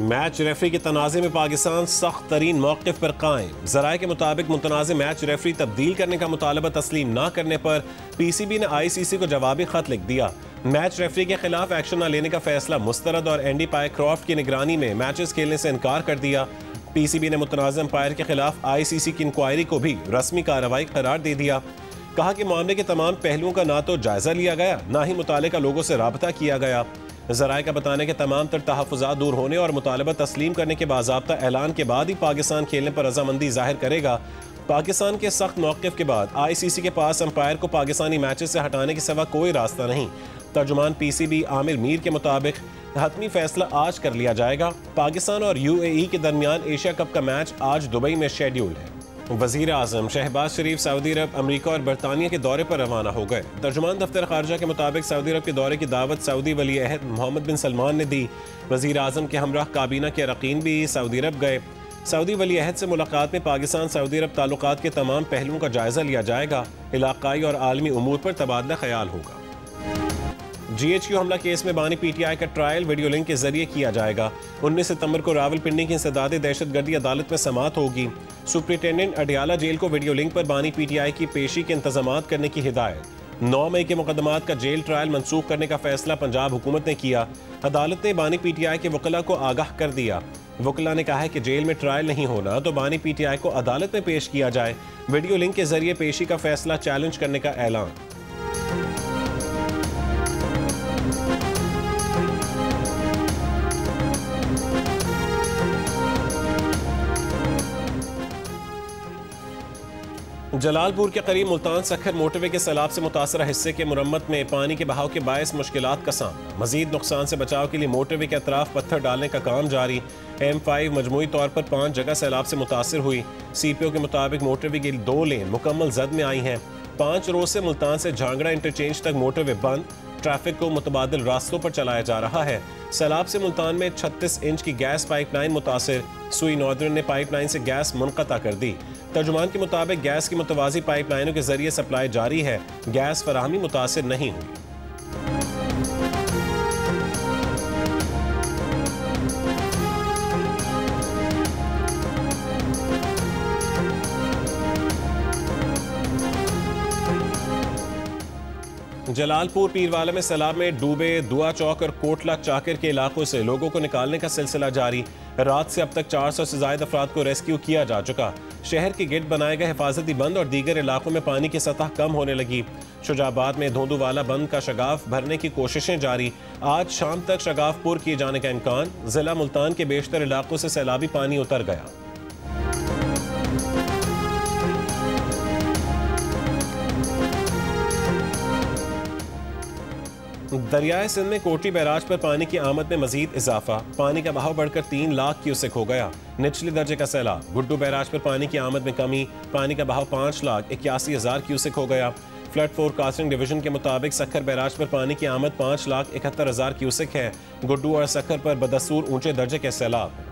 Match referee के तनाज़े में पाकिस्तान सख्त तरीन मौक़िफ़ पर कायम। ज़राए के मुताबिक मुतनाज़ मैच रेफरी तब्दील करने का मुतालबा तस्लीम न करने पर PCB ने ICC को जवाबी खत लिख दिया। मैच रेफरी के खिलाफ एक्शन न लेने का फैसला मुस्तरद और एंडी पायक्रॉफ्ट की निगरानी में मैचेस खेलने से इनकार कर दिया। PCB ने मुतनाज़ अंपायर के खिलाफ ICC की इंक्वायरी को भी रस्मी कार्रवाई करार दे दिया। कहा कि मामले के तमाम पहलुओं का ना तो जायजा लिया गया, ना ही मुतालिका लोगों से राबता किया गया। ज़राए का बताने के तमाम तर तहफ़्फ़ुज़ात दूर होने और मुतालबा तस्लीम करने के बाज़ाब्ता ऐलान के बाद ही पाकिस्तान खेलने पर रजामंदी जाहिर करेगा। पाकिस्तान के सख्त मौक़िफ़ के बाद ICC के पास अंपायर को पाकिस्तानी मैचेस से हटाने के सिवा कोई रास्ता नहीं। तर्जुमान PCB आमिर मीर के मुताबिक हतमी फैसला आज कर लिया जाएगा। पाकिस्तान और UAE के दरमियान एशिया कप का मैच आज दुबई में शेड्यूल है। वज़ीर आज़म शहबाज शरीफ सऊदी अरब, अमरीका और बरतानिया के दौरे पर रवाना हो गए। तर्जुमान दफ्तर खारजा के मुताबिक सऊदी अरब के दौरे की दावत सऊदी वली अहद मोहम्मद बिन सलमान ने दी। वज़ीर आज़म के हमराह काबीना के अरकान भी सऊदी अरब गए। सऊदी वली अहद से मुलाकात में पाकिस्तान सऊदी अरब ताल्लुकात के तमाम पहलुओं का जायजा लिया जाएगा। इलाकाई और आलमी उमूर पर तबादला ख्याल होगा। GHQ हमला केस में बानी PTI का ट्रायल वीडियो लिंक के जरिए किया जाएगा। 19 सितंबर को रावलपिंडी की इंसदाद दहशतगर्दी अदालत में समाअत होगी। सुप्रिंटेंडेंट अडियाला जेल को वीडियो लिंक पर बानी PTI की पेशी के इंतजाम करने की हिदायत। 9 मई के मुकदमात का जेल ट्रायल मनसूख करने का फैसला पंजाब हुकूमत ने किया। अदालत ने बानी PTI के वकला को आगाह कर दिया। वकला ने कहा है कि जेल में ट्रायल नहीं होना तो बानी PTI को अदालत में पेश किया जाए। वीडियो लिंक के जरिए पेशी का फैसला चैलेंज करने का ऐलान। जलालपुर के करीब मुल्तान सखर मोटरवे के सैलाब से मुतासरा हिस्से के मुरम्मत में पानी के बहाव के बायस मुश्किलात का सामना। मजीद नुकसान से बचाव के लिए मोटरवे के अतराफ पत्थर डालने का काम जारी। M5 मजमूई तौर पर 5 जगह सैलाब से मुतासर हुई। CPO के मुताबिक मोटरवे की 2 लेन मुकम्मल जद में आई हैं। 5 रोज से मुल्तान से झांगड़ा इंटरचेंज तक मोटरवे बंद। ट्रैफिक को मुतबादिल रास्तों पर चलाया जा रहा है। सैलाब से मुल्तान में 36 इंच की गैस पाइपलाइन मुतासर। सुई नॉर्दर्न ने पाइपलाइन से गैस मुनक़ता कर दी। तर्जुमान के मुताबिक गैस की मुतवाज़ी पाइपलाइनों के जरिए सप्लाई जारी है। गैस फराहमी मुतासिर नहीं हुई। जलालपुर पीरवाला में सैलाब में डूबे दुआ चौक और कोटला चाकर के इलाकों से लोगों को निकालने का सिलसिला जारी। रात से अब तक 400 से ज्यादा अफराद को रेस्क्यू किया जा चुका। शहर के गेट बनाए गए हिफाजती बंद और दीगर इलाकों में पानी की सतह कम होने लगी। शुजाबाद में धोंदूवाला बंद का शगाफ भरने की कोशिशें जारी। आज शाम तक शगाफ पुर किए जाने का इम्कान। जिला मुल्तान के बेशतर इलाकों से सैलाबी पानी उतर गया। दरियाए सिंध में कोटी बैराज पर पानी की आमद में मजीद इजाफा। पानी का बहाव बढ़कर 3 लाख क्यूसेक हो गया। निचले दर्जे का सैलाब। गुड्डू बैराज पर पानी की आमद में कमी। पानी का बहाव 5,81,000 क्यूसेक हो गया। फ्लड फोरकास्टिंग डिवीजन के मुताबिक सखर बैराज पर पानी की आमद 5,71,000 क्यूसेक है। गुड्डू और सखर पर बदसूर ऊंचे दर्जे के सैलाब है।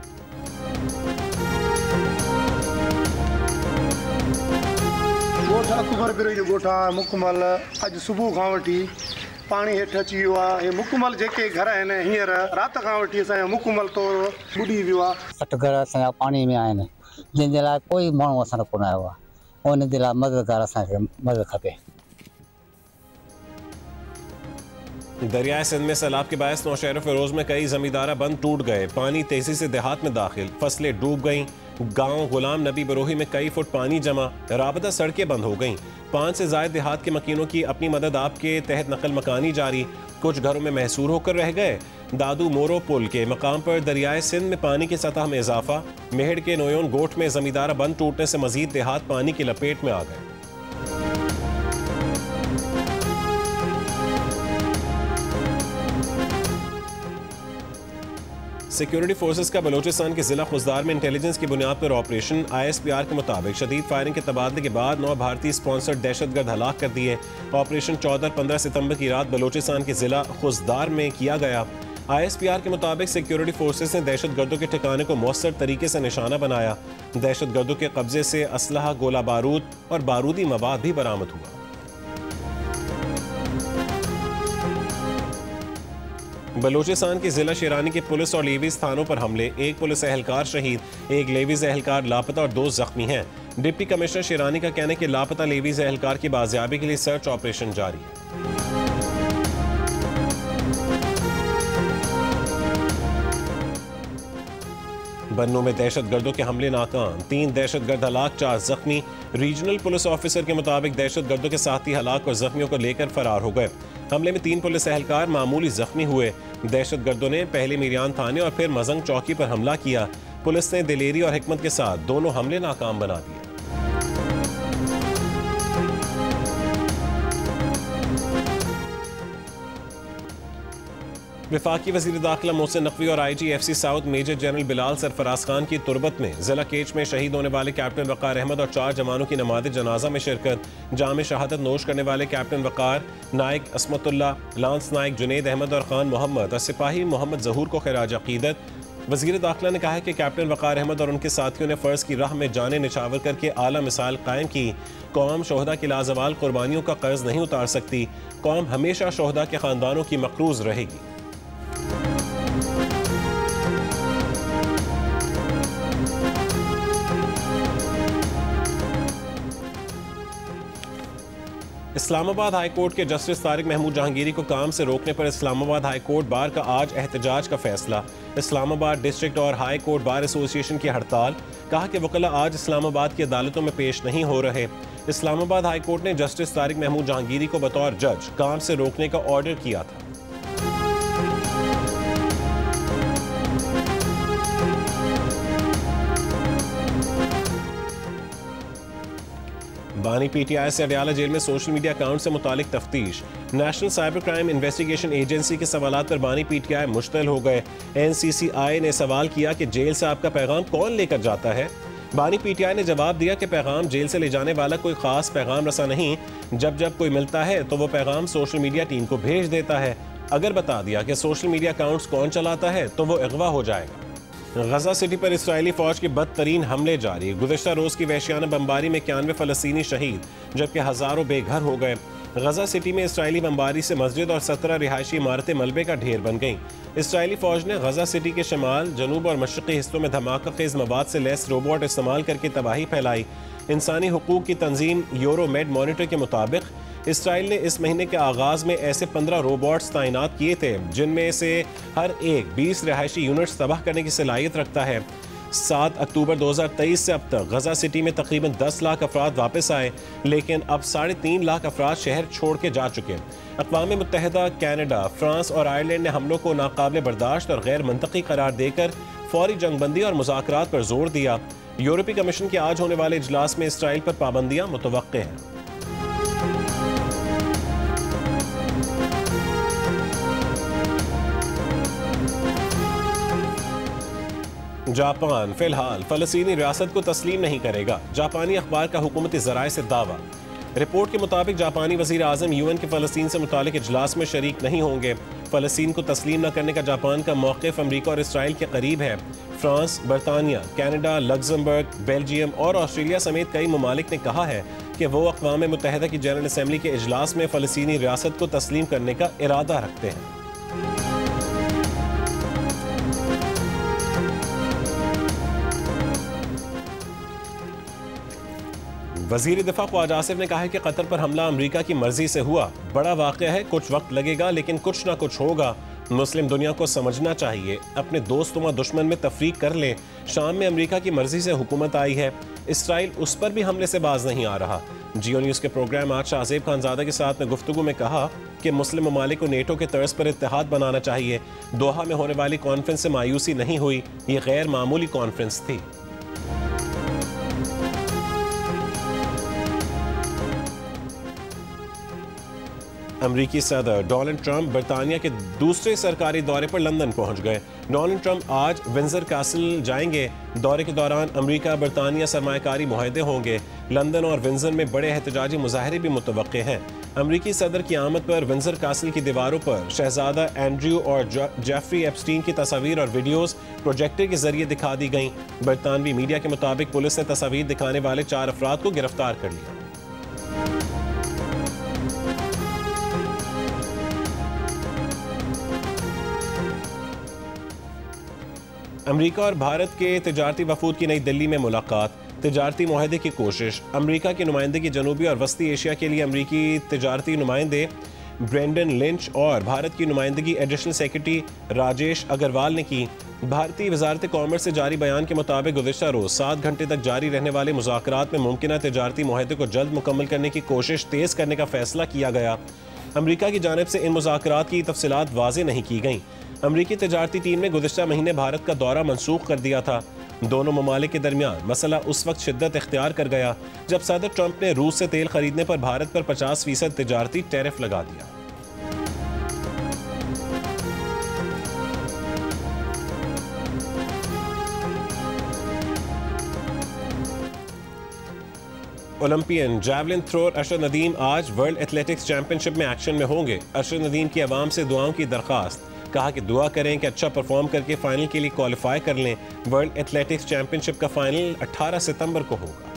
गोठा मुकमल अज सुबह खां वठी पानी हेठि अची वियो आहे। हे मुकमल जेके घर आहिनि हींअर राति खां वठी असांजो मुकमल तौरु ॿुॾी वियो आहे। 60 घर असांजा पाणी में आहिनि, जंहिंजे लाइ कोई माण्हू असां कोन आयो आहे। उन जे लाइ मददगार असांखे मदद खपे। दरियाए सिंध में सैलाब के बायस नौशहर फिरोज में कई जमींदारा बंद टूट गए। पानी तेजी से देहात में दाखिल। फसलें डूब गईं। गांव गुलाम नबी बरोही में कई फुट पानी जमा। राबता सड़कें बंद हो गईं। 5 से ज्यादा देहात के मकीनों की अपनी मदद आपके तहत नकल मकानी जारी। कुछ घरों में महसूर होकर रह गए। दादू मोरो पुल के मकाम पर दरियाए सिंध में पानी की सतह में इजाफा। मेहड़ के नोयोन गोठ में जमींदारा बंद टूटने से मजीद देहात पानी की लपेट में आ गए। सिक्योरिटी फोर्सेस का बलोचिस्तान के जिला खुजदार में इंटेलिजेंस की बुनियाद पर ऑपरेशन। ISPR के मुताबिक शदीद फायरिंग के तबादले के बाद 9 भारतीय स्पॉन्सर्ड दहशतगर्द हलाक कर दिए। ऑपरेशन 14-15 सितंबर की रात बलोचिस्तान के जिला खुजदार में किया गया। ISPR के मुताबिक सिक्योरिटी फोर्सेस ने दहशतगर्दों के ठिकाने को मौसर तरीके से निशाना बनाया। दहशतगर्दों के कब्जे से असलहा, गोला बारूद और बारूदी मवाद भी बरामद हुआ। बलूचिस्तान की जिला शिरानी की पुलिस और लेवीज थानों पर हमले, एक पुलिस एहलकार शहीद, एक लेवीज एहलकार लापता और 2 जख्मी हैं। डिप्टी कमिश्नर शिरानी का कहना है कि लापता लेवीज एहलकार की बाजियाबी के लिए सर्च ऑपरेशन जारी है। बन्नू में दहशतगर्दों के हमले नाकाम, 3 दहशतगर्द हलाक, 4 जख्मी। रीजनल पुलिस ऑफिसर के मुताबिक दहशतगर्दों के साथी हलाक और जख्मियों को लेकर फरार हो गए। हमले में 3 पुलिस एहलकार मामूली जख्मी हुए। दहशतगर्दों ने पहले मीरियान थाने और फिर मजंग चौकी पर हमला किया। पुलिस ने दिलेरी और हिकमत के साथ दोनों हमले नाकाम बना दिए। वफाकी वज़ीर दाखिला मोहसिन नकवी और IGFC south major general Bilal Sarfaraz Khan की तुरबत में जिला केच में शहीद होने वाले कैप्टन वक़ार अहमद और 4 जवानों की नमाज जनाजा में शिरकत। जाम शहादत नोश करने वाले कैप्टन वक़ार, नायक असमतुल्ला, लांस नायक जुनेद अहमद और खान मोहम्मद और सिपाही मोहम्मद जहूर को खिराज अकीदत। वज़ीर दाखिला ने कहा है कि कैप्टन वक़ार अहमद और उनके साथियों ने फ़र्ज़ की राह में जाने निछावर करके आला मिसाल कायम की। कौम शोहदा की लाजवाल कुर्बानियों का कर्ज नहीं उतार सकती। कौम हमेशा शोहदा के ख़ानदानों की मक़रूज़ रहेगी। इस्लामाबाद हाई कोर्ट के जस्टिस तारिक महमूद जहांगीरी को काम से रोकने पर इस्लामाबाद हाई कोर्ट बार का आज एहतजाज का फैसला। इस्लामाबाद डिस्ट्रिक्ट और हाई कोर्ट बार एसोसिएशन की हड़ताल। कहा कि वकला आज इस्लामाबाद की अदालतों में पेश नहीं हो रहे। इस्लामाबाद हाई कोर्ट ने जस्टिस तारिक महमूद जहांगीरी को बतौर जज काम से रोकने का ऑर्डर किया था। बानी PTI से अडयाला जेल में सोशल मीडिया अकाउंट से मुतालिक तफ्तीश। National cyber crime investigation agency के सवालात पर बानी PTI मुश्तल हो गए। NCCI ने सवाल किया कि जेल से आपका पैगाम कौन लेकर जाता है। बानी PTI ने जवाब दिया कि पैगाम जेल से ले जाने वाला कोई खास पैगाम रसा नहीं, जब कोई मिलता है तो वो पैगाम सोशल मीडिया टीम को भेज देता है। अगर बता दिया कि सोशल मीडिया अकाउंट्स कौन चलाता है तो वो अगवा हो जाएगा। गजा सिटी पर इसराइली फौज के बदतरीन हमले जारी। गुज़श्ता रोज की वहशियाना बमबारी में 91 फ़लस्तीनी शहीद, जबकि हज़ारों बेघर हो गए। गजा सिटी में इसराइली बमबारी से मस्जिद और 17 रिहायशी इमारतें मलबे का ढेर बन गईं। इसराइली फौज ने गजा सिटी के शमाल, जनूब और मशरक़ी हिस्सों में धमाका खेज मवाद से लैस रोबोट इस्तेमाल करके तबाही फैलाई। इंसानी हुकूक की तंजीम यूरोमेड मॉनिटर के मुताबिक इसराइल ने इस महीने के आगाज़ में ऐसे 15 रोबोट्स तैनात किए थे, जिनमें से हर एक 20 रिहायशी यूनिट्स तबाह करने की सलाहियत रखता है। 7 अक्टूबर 2023 से अब तक गजा सिटी में तकरीबन 10 लाख अफराद वापस आए, लेकिन अब 3.5 लाख अफराद शहर छोड़ के जा चुके। अक़वाम मुत्तहिदा, कैनेडा, फ्रांस और आयरलैंड ने हमलों को नाकाबिल बर्दाश्त और गैर मंतकी करार देकर फौरी जंगबंदी और मुज़ाकरात पर जोर दिया। यूरोपीय कमीशन के आज होने वाले इजलास में इसराइल पर पाबंदियाँ मुतवक्के हैं। जापान फिलहाल फ़लस्तीनी रियासत को तस्लीम नहीं करेगा। जापानी अखबार का हुकूमती ज़राए से दावा। रिपोर्ट के मुताबिक जापानी वज़ीर आज़म UN के फ़लस्तीन से मुतालिक इजलास में शरीक नहीं होंगे। फ़लस्तीन को तस्लीम न करने का जापान का मौक़िफ़ अमरीका और इसराइल के करीब है। फ्रांस, बरतानिया, कैनेडा, लग्जमबर्ग, बेल्जियम और ऑस्ट्रेलिया समेत कई ममालिक ने कहा है कि वो अक़वाम मुत्तहिदा की जनरल असम्बली के इजलास में फ़लस्तीनी रियासत को तस्लीम करने का इरादा रखते हैं। वज़ीर दिफा ख्वाजा आसिफ ने कहा है कि कतर पर हमला अमरीका की मर्जी से हुआ। बड़ा वाक़या है, कुछ वक्त लगेगा लेकिन कुछ ना कुछ होगा। मुस्लिम दुनिया को समझना चाहिए, अपने दोस्तों दुश्मन में तफरीक कर लें। शाम में अमरीका की मर्जी से हुकूमत आई है, इसराइल उस पर भी हमले से बाज नहीं आ रहा। जियो न्यूज़ के प्रोग्राम आज शाहज़ेब खानज़ादा के साथ में गुफ्तगू में कहा कि मुस्लिम ममालिक को नेटो के तर्ज पर इत्तेहाद बनाना चाहिए। दोहा में होने वाली कॉन्फ्रेंस से मायूसी नहीं हुई, ये गैर मामूली कॉन्फ्रेंस थी। अमरीकी सदर डोनाल्ड ट्रंप बरतानिया के दूसरे सरकारी दौरे पर लंदन पहुंच गए। डोनाल्ड ट्रंप आज विंजर कैसल जाएंगे। दौरे के दौरान अमरीका बरतानिया सरमायाकारी मुआहदे होंगे। लंदन और विंजर में बड़े एहतजाजी मुजाहरे भी मुतवक्के हैं। अमरीकी सदर की आमद पर विंजर कैसल की दीवारों पर शहजादा एंड्रयू और जेफरी एप्स्टीन की तस्वीर और वीडियोस प्रोजेक्टर के जरिए दिखा दी गईं। बरतानवी मीडिया के मुताबिक पुलिस ने तस्वीर दिखाने वाले 4 अफराद को गिरफ्तार कर लिया। अमरीका और भारत के तिजारती वफूद की नई दिल्ली में मुलाकात, तिजारती मुआहदे की कोशिश। अमरीका की नुमाइंदगी जनूबी और वस्ती एशिया के लिए अमरीकी तिजारती नुमाइंदे ब्रेंडन लिंच और भारत की नुमाइंदगी एडिशनल सेक्रेटरी राजेश अग्रवाल ने की। भारतीय वजारत कॉमर्स से जारी बयान के मुताबिक गुज़िश्ता रोज़ 7 घंटे तक जारी रहने वाले मुज़ाकरात में मुमकिन तिजारती मुआहदे को जल्द मुकम्मल करने की कोशिश तेज़ करने का फैसला किया गया। अमरीका की जानिब से इन मुज़ाकरात की तफसीलात वाज़ेह नहीं की गईं। अमरीकी तिजारती टीम ने गुज़िश्ता महीने भारत का दौरा मनसूख कर दिया था। दोनों ममालिक के दरमियान मसला उस वक्त शिद्दत इख्तियार कर गया जब सदर ट्रंप ने रूस से तेल खरीदने पर भारत पर 50% तिजारती टैरिफ लगा दिया। Olympian javelin thrower Arshad Nadeem आज वर्ल्ड एथलेटिक्स चैंपियनशिप में एक्शन में होंगे। अरशद नदीम की आवाम से दुआओं की दरख्वास्त, कहा कि दुआ करें कि अच्छा परफॉर्म करके फाइनल के लिए क्वालिफाई कर लें। वर्ल्ड एथलेटिक्स चैंपियनशिप का फाइनल 18 सितंबर को होगा।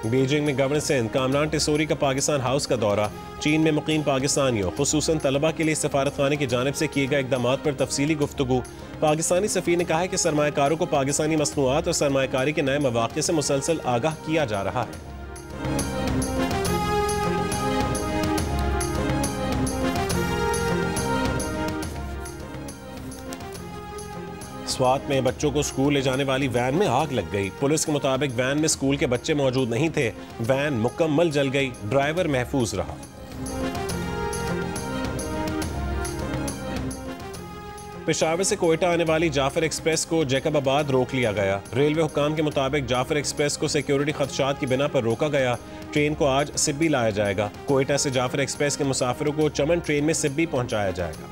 बीजिंग में गवर्नर सिंध कामरान टिसोरी का पाकिस्तान हाउस का दौरा। चीन में मुकीम पाकिस्तानियों खुसूसन तलबा के लिए सफारतखाने की जानिब से किए गए इक़दामात पर तफसीली गुफ्तगू। पाकिस्तानी सफ़ीर ने कहा है कि सरमायाकारों को पाकिस्तानी मसनूआत और सरमायाकारी के नए मौक़े से मुसलसल आगाह किया जा रहा है। स्वात में बच्चों को स्कूल ले जाने वाली वैन में आग लग गई। पुलिस के मुताबिक वैन में स्कूल के बच्चे मौजूद नहीं थे। वैन मुकम्मल जल गई, ड्राइवर महफूज रहा। पेशावर से कोयटा आने वाली जाफर एक्सप्रेस को जैकबाबाद रोक लिया गया। रेलवे हुक्काम के मुताबिक जाफर एक्सप्रेस को सिक्योरिटी खदशात की बिना पर रोका गया। ट्रेन को आज सिब्बी लाया जाएगा। कोयटा से जाफर एक्सप्रेस के मुसाफिरों को चमन ट्रेन में सिब्बी पहुंचाया जाएगा।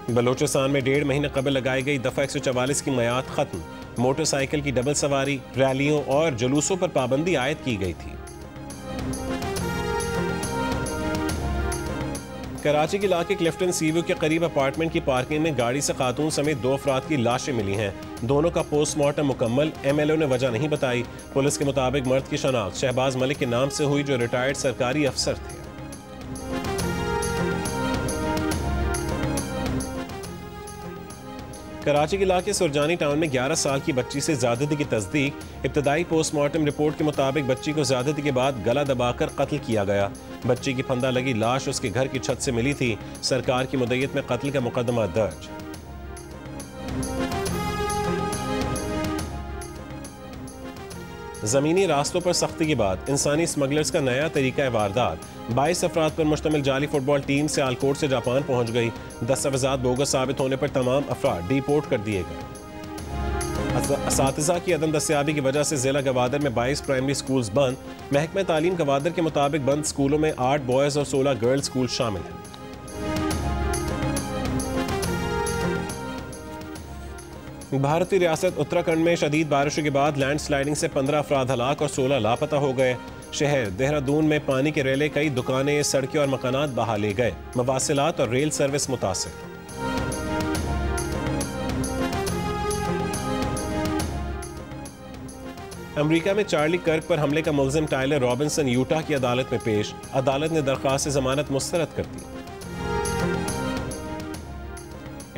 बलोचिस्तान में 1.5 महीने कबल लगाई गई दफ़ा 144 की मियाद खत्म। मोटरसाइकिल की डबल सवारी, रैलियों और जुलूसों पर पाबंदी आयद की गई थी। कराची के इलाके क्लिफ्टन सीव्यू के करीब अपार्टमेंट की पार्किंग में गाड़ी से खातून समेत 2 अफराद की लाशें मिली हैं। दोनों का पोस्टमार्टम मुकम्मल। MLO ने वजह नहीं बताई। पुलिस के मुताबिक मर्द की शनाख्त शहबाज मलिक के नाम से हुई, जो रिटायर्ड सरकारी अफसर थे। कराची के इलाके सुरजानी टाउन में 11 साल की बच्ची से ज्यादती की तस्दीक। इब्तदाई पोस्टमार्टम रिपोर्ट के मुताबिक बच्ची को ज्यादती के बाद गला दबाकर कत्ल किया गया। बच्ची की फंदा लगी लाश उसके घर की छत से मिली थी। सरकार की मुद्दत में कत्ल का मुकदमा दर्ज। ज़मीनी रास्तों पर सख्ती के बाद इंसानी स्मगलर्स का नया तरीका वारदात। 22 अफराद पर मुश्तमिल जाली फुटबॉल टीम सियालकोट से जापान पहुंच गई। दस्तावेज़ात बोगस साबित होने पर तमाम अफराद डिपोर्ट कर दिए गए। असातिज़ा की अदम दस्तियाबी की वजह से ज़िला गवादर में 22 प्राइमरी स्कूल्स बंद। महकमा तालीम गवादर के मुताबिक बंद स्कूलों में 8 बॉयज़ और 16 गर्ल्स स्कूल शामिल हैं। भारतीय रियासत उत्तराखंड में शदीद बारिशों के बाद लैंड स्लाइडिंग से 15 अफराद हलाक और 16 लापता हो गए। शहर देहरादून में पानी के रेले, कई दुकानें, सड़कें और मकानात बहा ले गए। मवासिलात और रेल सर्विस मुतासिर। अमेरिका में चार्ली कर्क पर हमले का मुल्जिम टायलर रॉबिन्सन यूटा की अदालत में पेश। अदालत ने दरख्वास्त जमानत मुस्तरद कर दी।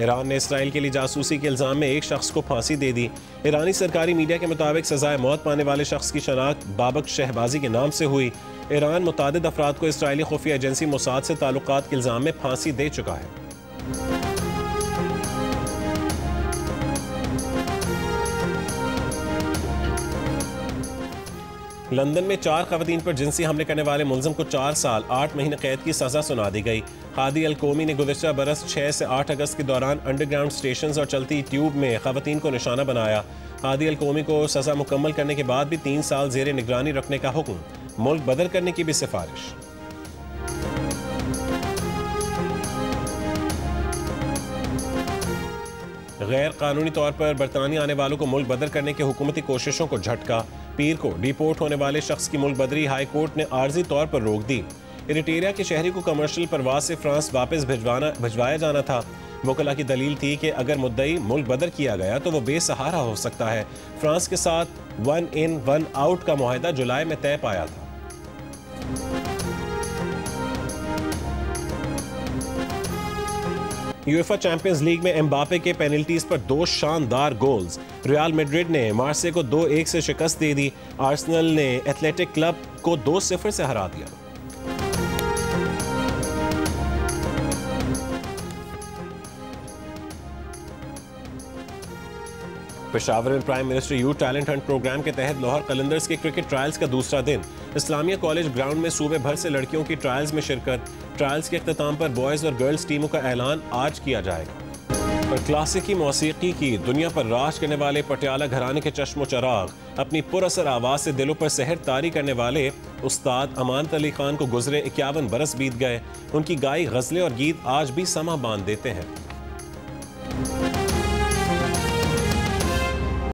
ईरान ने इसराइल के लिए जासूसी के इल्जाम में एक शख्स को फांसी दे दी। ईरानी सरकारी मीडिया के मुताबिक सजाए मौत पाने वाले शख्स की शनाख्त बाबक शहबाजी के नाम से हुई। ईरान मुतादिद अफराद को इसराइली खुफिया एजेंसी मोसाद से ताल्लुकात के इल्जाम में फांसी दे चुका है। लंदन में 4 खवातीन पर जिनसी हमले करने वाले मुल्जिम को 4 साल 8 महीने कैद की सजा सुना दी गई। हादी अल कोमी ने गुज़िश्ता बरस 6 से 8 अगस्त के दौरान अंडरग्राउंड स्टेशन और चलती ट्यूब में खवातीन को निशाना बनाया। हादी अल कोमी को सजा मुकम्मल करने के बाद भी 3 साल जेर निगरानी रखने का हुक्म। मुल्क बदर करने की भी सिफारिश। गैर कानूनी तौर पर बरतानिया आने वालों को मुल्क बदर करने की हुकूमती कोशिशों को झटका। पीर को डिपोर्ट होने वाले शख्स की मुल्क बदरी हाई कोर्ट ने आर्जी तौर पर रोक दी। इरिट्रिया के शहरी को कमर्शियल परवाज से फ्रांस वापस भिजवाया जाना था। वकला की दलील थी कि अगर मुद्दई मुल्क बदर किया गया तो वो बेसहारा हो सकता है। फ्रांस के साथ 1 इन 1 आउट का मुआहदा जुलाई में तय पाया था। यूएफा चैंपियंस लीग में एम्बापे के पेनल्टीज पर 2 शानदार गोल्स। रियल मैड्रिड ने मार्से को 2-1 से शिकस्त दे दी। आर्सेनल ने एथलेटिक क्लब को 2-0 से हरा दिया। पेशावर में prime minister youth talent hunt programme के तहत लाहौर कलंदर्स के क्रिकेट ट्रायल्स का दूसरा दिन। इस्लामिया कॉलेज ग्राउंड में सूबे भर से लड़कियों की ट्रायल्स में शिरकत। ट्रायल्स के अख्ताम पर बॉयज़ और गर्ल्स टीमों का ऐलान आज किया जाएगा। और क्लासिकी मौसीकी की दुनिया पर राज करने वाले पटियाला घराने के चश्मो चराग, अपनी पुरअसर आवाज़ से दिलों पर सहर तारी करने वाले उस्ताद अमानत अली खान को गुजरे 51 बरस बीत गए। उनकी गाई गज़लें और गीत आज भी समा बांध देते हैं।